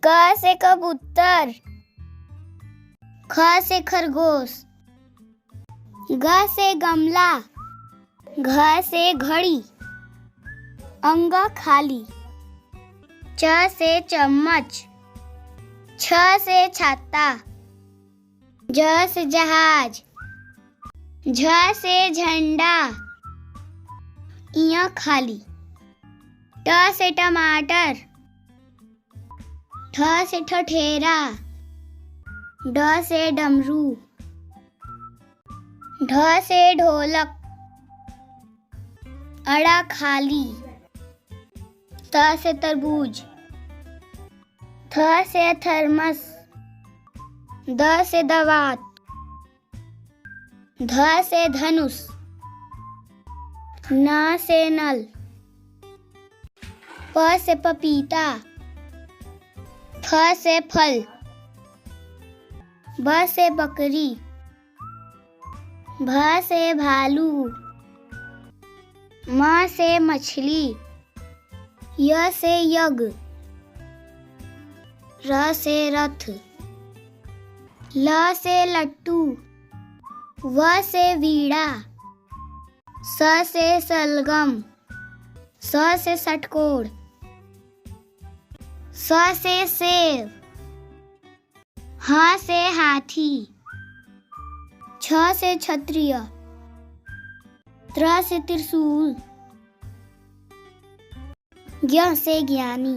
क से कबूतर, ख से खरगोश, ग से गमला, घ से घड़ी, अंग खाली, च से चम्मच, छ से छाता, ज से जहाज, झ से झंडा, इया खाली, ट से टमाटर, ठ से ठठेरा, ड से डमरू, ढ से ढोलक, अड़ा खाली, त से तरबूज, थ से थर्मस, द से दवात, ध से धनुष, न से नल, प से पपीता, फ से फल, ब से बकरी, भ से भालू, म से मछली, य से यज्ञ, र से रथ, ल से लट्टू, व से वीणा, स से सलगम, स से षटकोण, स से सेब, ह से हाथी, छ से क्षत्रिय, त्र से त्रिशूल, ज्ञ से ज्ञानी।